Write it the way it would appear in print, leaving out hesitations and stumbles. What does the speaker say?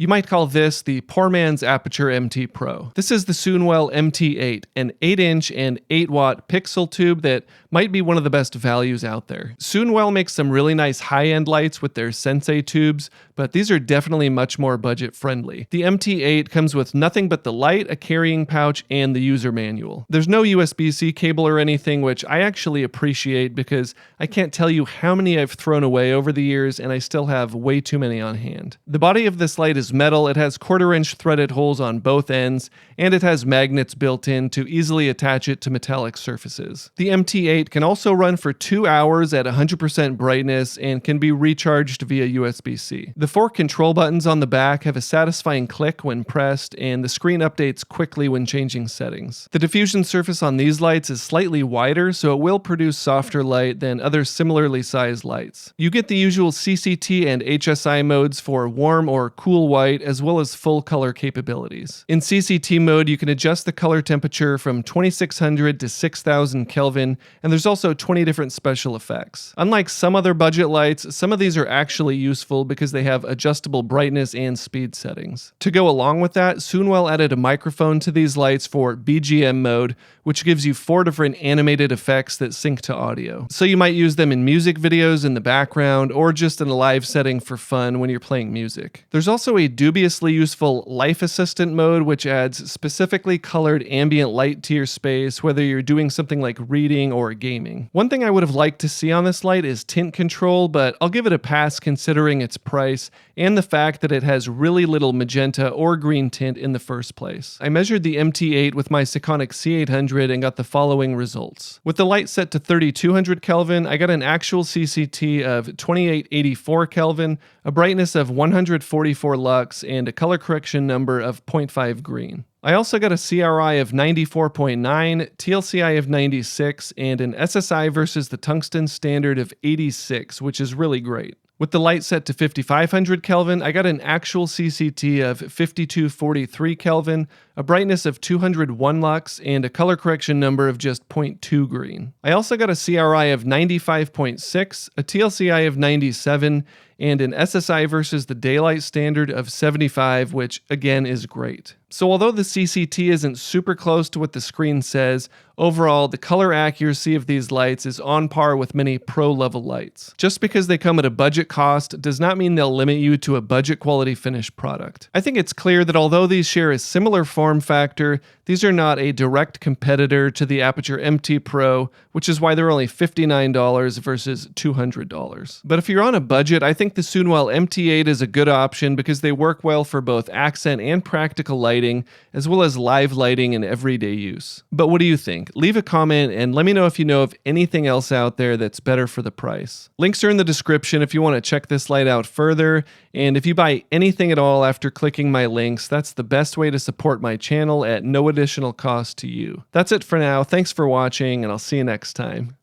You might call this the poor man's Aputure MT Pro. This is the Soonwell MT8, an 8-inch and 8-watt pixel tube that might be one of the best values out there. Soonwell makes some really nice high-end lights with their Sensei tubes, but these are definitely much more budget-friendly. The MT8 comes with nothing but the light, a carrying pouch, and the user manual. There's no USB-C cable or anything, which I actually appreciate because I can't tell you how many I've thrown away over the years, and I still have way too many on hand. The body of this light is metal, it has 1/4-inch threaded holes on both ends, and it has magnets built in to easily attach it to metallic surfaces. The MT8 can also run for 2 hours at 100% brightness and can be recharged via USB-C. The 4 control buttons on the back have a satisfying click when pressed, and the screen updates quickly when changing settings. The diffusion surface on these lights is slightly wider, so it will produce softer light than other similarly sized lights. You get the usual CCT and HSI modes for warm or cool white, as well as full color capabilities. In CCT mode, you can adjust the color temperature from 2600 to 6000 Kelvin, and there's also 20 different special effects. Unlike some other budget lights, some of these are actually useful because they have adjustable brightness and speed settings. To go along with that, Soonwell added a microphone to these lights for BGM mode, which gives you 4 different animated effects that sync to audio. So you might use them in music videos in the background, or just in a live setting for fun when you're playing music. There's also a dubiously useful Life Assistant mode, which adds specifically colored ambient light to your space, whether you're doing something like reading or gaming. One thing I would have liked to see on this light is tint control, but I'll give it a pass considering its price and the fact that it has really little magenta or green tint in the first place. I measured the MT8 with my Sekonic C800 and got the following results. With the light set to 3200 Kelvin, I got an actual CCT of 2884 Kelvin, a brightness of 144 lux, and a color correction number of 0.5 green. I also got a CRI of 94.9, TLCI of 96, and an SSI versus the tungsten standard of 86, which is really great. With the light set to 5500 Kelvin, I got an actual CCT of 5243 Kelvin, a brightness of 201 lux, and a color correction number of just 0.2 green. I also got a CRI of 95.6, a TLCI of 97, and an SSI versus the daylight standard of 75, which again is great. So although the CCT isn't super close to what the screen says, overall the color accuracy of these lights is on par with many pro level lights. Just because they come at a budget cost does not mean they'll limit you to a budget quality finished product. I think it's clear that although these share a similar form factor, these are not a direct competitor to the Aputure MT Pro, which is why they're only $59 versus $200. But if you're on a budget, I think the Soonwell MT8 is a good option because they work well for both accent and practical lighting, as well as live lighting and everyday use. But what do you think? Leave a comment and let me know if you know of anything else out there that's better for the price. Links are in the description if you want to check this light out further, and if you buy anything at all after clicking my links, that's the best way to support my channel at no additional cost to you. That's it for now. Thanks for watching, and I'll see you next time.